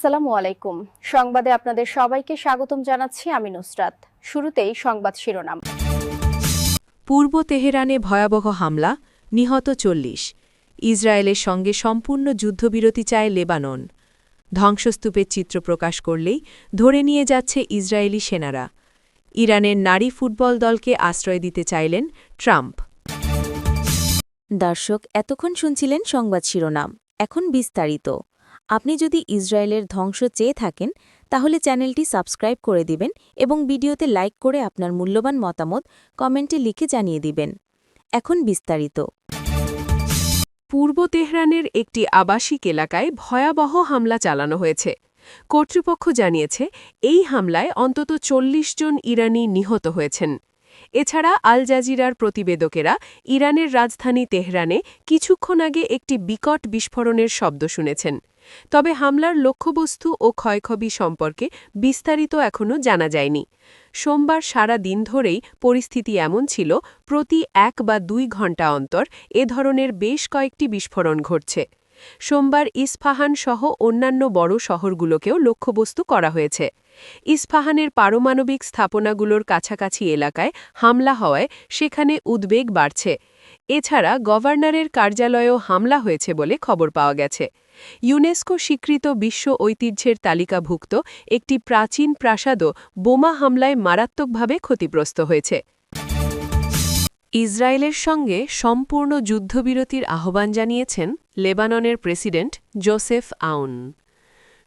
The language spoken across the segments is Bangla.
আসসালামু আলাইকুম। সংবাদে আপনাদের সবাইকে স্বাগতম জানাচ্ছি আমি নুসরাত। শুরুতেই সংবাদ শিরোনাম। পূর্ব তেহরানে ভয়াবহ হামলা, নিহত ৪০। ইসরায়েলের সঙ্গে সম্পূর্ণ যুদ্ধবিরতি চায় লেবানন। ধ্বংসস্তূপের চিত্র প্রকাশ করলেই ধরে নিয়ে যাচ্ছে ইসরায়েলি সেনারা। ইরানের নারী ফুটবল দলকে আশ্রয় দিতে চাইলেন ট্রাম্প। দর্শক, এতক্ষণ শুনছিলেন সংবাদ শিরোনাম। এখন বিস্তারিত। আপনি যদি ইসরায়েলের ধ্বংস চেয়ে থাকেন তাহলে চ্যানেলটি সাবস্ক্রাইব করে দিবেন এবং ভিডিওতে লাইক করে আপনার মূল্যবান মতামত কমেন্টে লিখে জানিয়ে দিবেন। এখন বিস্তারিত। পূর্ব তেহরানের একটি আবাসিক এলাকায় ভয়াবহ হামলা চালানো হয়েছে। কর্তৃপক্ষ জানিয়েছে এই হামলায় অন্তত ৪০ জন ইরানি নিহত হয়েছেন। এছাড়া আল জাজিরার প্রতিবেদকেরা ইরানের রাজধানী তেহরানে কিছুক্ষণ আগে একটি বিকট বিস্ফোরণের শব্দ শুনেছেন। তবে হামলার লক্ষ্যবস্তু ও ক্ষয়ক্ষতি সম্পর্কে বিস্তারিত এখনও জানা যায়নি। সোমবার সারা দিন ধরেই পরিস্থিতি এমন ছিল, প্রতি ১ বা ২ ঘণ্টা অন্তর এ ধরনের বেশ কয়েকটি বিস্ফোরণ ঘটছে। সোমবার ইস্পাহান সহ অন্যান্য বড় শহরগুলোকেও লক্ষ্যবস্তু করা হয়েছে। ইস্পাহানের পারমাণবিক স্থাপনাগুলোর কাছাকাছি এলাকায় হামলা হওয়ায় সেখানে উদ্বেগ বাড়ছে। এছাড়া গভর্নরের কার্যালয়েও হামলা হয়েছে বলে খবর পাওয়া গেছে। ইউনেস্কো স্বীকৃত বিশ্ব ঐতিহ্যের তালিকাভুক্ত একটি প্রাচীন প্রাসাদও বোমা হামলায় মারাত্মকভাবে ক্ষতিগ্রস্ত হয়েছে। ইসরায়েলের সঙ্গে সম্পূর্ণ যুদ্ধবিরতির আহ্বান জানিয়েছেন লেবাননের প্রেসিডেন্ট জোসেফ আউন।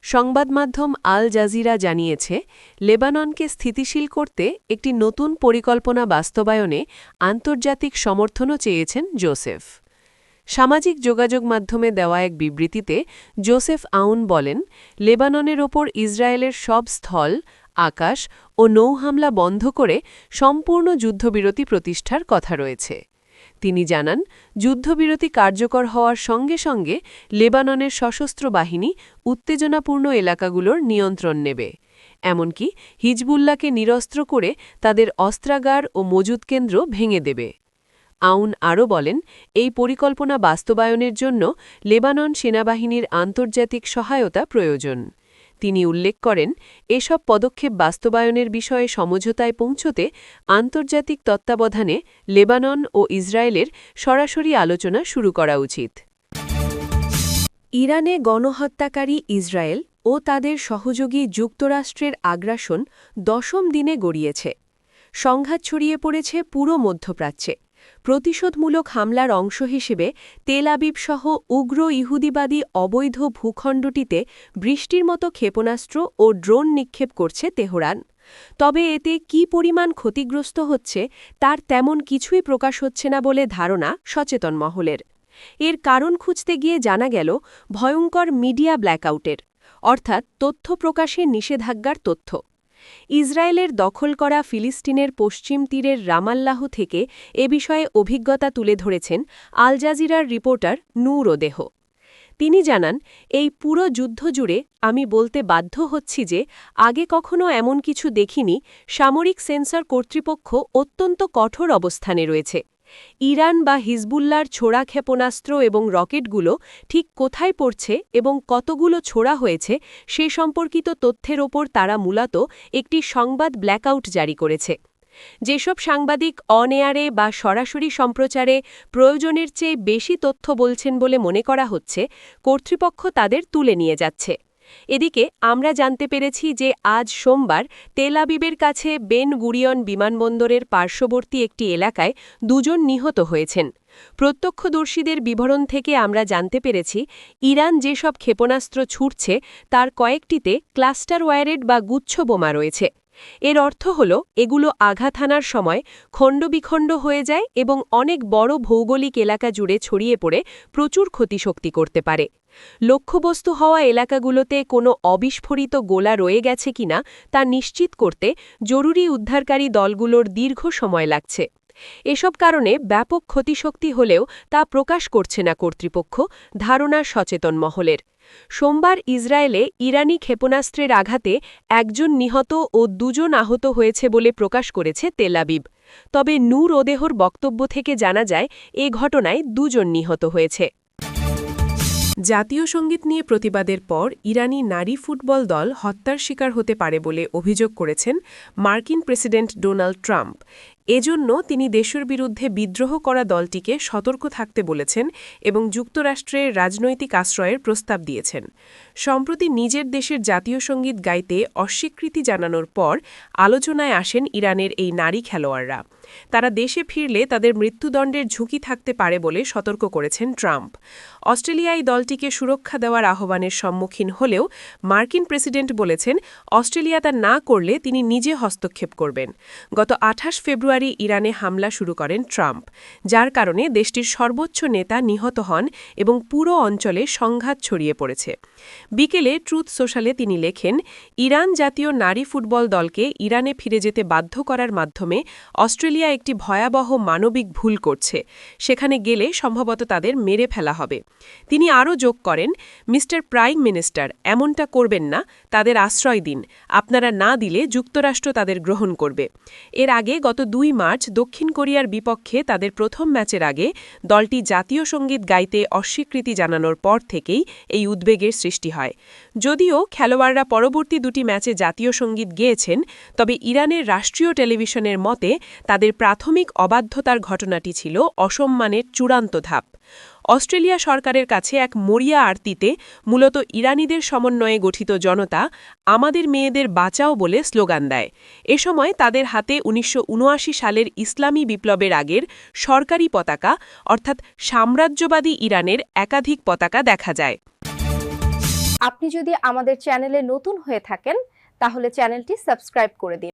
সংবাদমাধ্যম আল জাজিরা জানিয়েছে, লেবাননকে স্থিতিশীল করতে একটি নতুন পরিকল্পনা বাস্তবায়নে আন্তর্জাতিক সমর্থনও চেয়েছেন জোসেফ। সামাজিক যোগাযোগ মাধ্যমে দেওয়া এক বিবৃতিতে জোসেফ আউন বলেন, লেবাননের ওপর ইসরায়েলের সব স্থল, আকাশ ও নৌ হামলা বন্ধ করে সম্পূর্ণ যুদ্ধবিরতি প্রতিষ্ঠার কথা রয়েছে। তিনি জানান, যুদ্ধবিরতি কার্যকর হওয়ার সঙ্গে সঙ্গে লেবাননের সশস্ত্র বাহিনী উত্তেজনাপূর্ণ এলাকাগুলোর নিয়ন্ত্রণ নেবে। এমনকি হিজবুল্লাহকে নিরস্ত্র করে তাদের অস্ত্রাগার ও মজুদ কেন্দ্র ভেঙে দেবে। আউন আরও বলেন, এই পরিকল্পনা বাস্তবায়নের জন্য লেবানন সেনাবাহিনীর আন্তর্জাতিক সহায়তা প্রয়োজন। তিনি উল্লেখ করেন, এসব পদক্ষেপ বাস্তবায়নের বিষয়ে সমঝোতায় পৌঁছতে আন্তর্জাতিক তত্ত্বাবধানে লেবানন ও ইসরায়েলের সরাসরি আলোচনা শুরু করা উচিত। ইরানে গণহত্যাকারী ইসরায়েল ও তাদের সহযোগী যুক্তরাষ্ট্রের আগ্রাসন ১০ম দিনে গড়িয়েছে। সংঘাত ছড়িয়ে পড়েছে পুরো মধ্যপ্রাচ্যে। প্রতিশোধমূলক হামলার অংশ হিসেবে তেল আবিব সহ উগ্র ইহুদিবাদী অবৈধ ভূখণ্ডটিতে বৃষ্টির মতো ক্ষেপণাস্ত্র ও ড্রোন নিক্ষেপ করছে তেহরান। তবে এতে কী পরিমাণ ক্ষতিগ্রস্ত হচ্ছে তার তেমন কিছুই প্রকাশ হচ্ছে না বলে ধারণা সচেতন মহলের। এর কারণ খুঁজতে গিয়ে জানা গেল ভয়ঙ্কর মিডিয়া ব্ল্যাকআউটের, অর্থাৎ তথ্য প্রকাশের নিষেধাজ্ঞার তথ্য। ইসরায়েলের দখল করা ফিলিস্তিনের পশ্চিম তীরের রামাল্লাহ থেকে এ বিষয়ে অভিজ্ঞতা তুলে ধরেছেন আল জাজিরার রিপোর্টার নূর ওদেহ। তিনি জানান, এই পুরো যুদ্ধ জুড়ে আমি বলতে বাধ্য হচ্ছি যে আগে কখনো এমন কিছু দেখিনি। সামরিক সেন্সর কর্তৃপক্ষ অত্যন্ত কঠোর অবস্থানে রয়েছে। ইরান বা হিজবুল্লার ছোড়া ক্ষেপণাস্ত্র এবং রকেটগুলো ঠিক কোথায় পড়ছে এবং কতগুলো ছোড়া হয়েছে সে সম্পর্কিত তথ্যের ওপর তারা মূলত একটি সংবাদ ব্ল্যাকআউট জারি করেছে। যেসব সাংবাদিক অন এয়ারে বা সরাসরি সম্প্রচারে প্রয়োজনের চেয়ে বেশি তথ্য বলছেন বলে মনে করা হচ্ছে, কর্তৃপক্ষ তাদের তুলে নিয়ে যাচ্ছে। এদিকে আমরা জানতে পেরেছি যে আজ সোমবার তেল আবিবের কাছে বেন গুরিয়ন বিমানবন্দরের পার্শ্ববর্তী একটি এলাকায় ২ জন নিহত হয়েছেন। প্রত্যক্ষদর্শীদের বিবরণ থেকে আমরা জানতে পেরেছি, ইরান যেসব ক্ষেপণাস্ত্র ছুটছে তার কয়েকটিতে ক্লাস্টার ওয়ারেড বা গুচ্ছ বোমা রয়েছে। এর অর্থ হল এগুলো আঘাত হানার সময় খণ্ডবিখণ্ড হয়ে যায় এবং অনেক বড় ভৌগোলিক এলাকা জুড়ে ছড়িয়ে পড়ে প্রচুর ক্ষতিশক্তি করতে পারে। লক্ষ্যবস্তু হওয়া এলাকাগুলোতে কোনো অবিস্ফোরিত গোলা রয়ে গেছে কিনা তা নিশ্চিত করতে জরুরি উদ্ধারকারী দলগুলোর দীর্ঘ সময় লাগছে। এসব কারণে ব্যাপক ক্ষতিশক্তি হলেও তা প্রকাশ করছে না কর্তৃপক্ষ, ধারণা সচেতন মহলের। সোমবার ইসরায়েলে ইরানি ক্ষেপণাস্ত্রের আঘাতে ১ জন নিহত ও ২ জন আহত হয়েছে বলে প্রকাশ করেছে তেল আবিব। তবে নূর ওদেহর বক্তব্য থেকে জানা যায় এ ঘটনায় ২ জন নিহত হয়েছে। জাতীয় সঙ্গীত নিয়ে প্রতিবাদের পর ইরানি নারী ফুটবল দল হত্যার শিকার হতে পারে বলে অভিযোগ করেছেন মার্কিন প্রেসিডেন্ট ডোনাল্ড ট্রাম্প। এজন্য তিনি দেশের বিরুদ্ধে বিদ্রোহ করা দলটিকে সতর্ক থাকতে বলেছেন এবং যুক্তরাষ্ট্রের রাজনৈতিক আশ্রয়ের প্রস্তাব দিয়েছেন। সম্প্রতি নিজের দেশের জাতীয় সঙ্গীত গাইতে অস্বীকৃতি জানানোর পর আলোচনায় আসেন ইরানের এই নারী খেলোয়াড়রা। তারা দেশে ফিরলে তাদের মৃত্যুদণ্ডের ঝুঁকি থাকতে পারে বলে সতর্ক করেছেন ট্রাম্প। অস্ট্রেলিয়ায় দলটিকে সুরক্ষা দেওয়ার আহ্বানের সম্মুখীন হলেও মার্কিন প্রেসিডেন্ট বলেছেন অস্ট্রেলিয়া তা না করলে তিনি নিজে হস্তক্ষেপ করবেন। গত 28 ফেব্রুয়ারি ইরানে হামলা শুরু করেন ট্রাম্প, যার কারণে দেশটির সর্বোচ্চ নেতা নিহত হন এবং পুরো অঞ্চলে সংঘাত ছড়িয়ে পড়েছে। বিকেলে ট্রুথ সোশ্যালে তিনি লেখেন, ইরান জাতীয় নারী ফুটবল দলকে ইরানে ফিরে যেতে বাধ্য করার মাধ্যমে অস্ট্রেলিয়া একটি ভয়াবহ মানবিক ভুল করছে। সেখানে গেলে সম্ভবত তাদের মেরে ফেলা হবে। তিনি আরও যোগ করেন, মিস্টার প্রাইম মিনিস্টার, এমনটা করবেন না, তাদের আশ্রয় দিন। আপনারা না দিলে যুক্তরাষ্ট্র তাদের গ্রহণ করবে। এর আগে গত 2 মার্চ দক্ষিণ কোরিয়ার বিপক্ষে তাদের প্রথম ম্যাচের আগে দলটি জাতীয় সঙ্গীত গাইতে অস্বীকৃতি জানানোর পর থেকেই এই উদ্বেগের সৃষ্টি হয়। যদিও খেলোয়াড়রা পরবর্তী 2টি ম্যাচে জাতীয় সঙ্গীত গেয়েছেন, তবে ইরানের রাষ্ট্রীয় টেলিভিশনের মতে তাদের প্রাথমিক অবাধ্যতার ঘটনাটি ছিল অসম্মানের চূড়ান্ত ধাপ। অস্ট্রেলিয়া সরকারের কাছে এক মরিয়া আরতিতে মূলত ইরানিদের সমন্বয়ে গঠিত জনতা আমাদের মেয়েদের বাঁচাও বলে স্লোগান দেয়। এ সময় তাদের হাতে 1979 সালের ইসলামী বিপ্লবের আগের সরকারি পতাকা অর্থাৎ সাম্রাজ্যবাদী ইরানের একাধিক পতাকা দেখা যায়। আপনি যদি আমাদের চ্যানেলে নতুন হয়ে থাকেন তাহলে চ্যানেলটি সাবস্ক্রাইব করে দিন।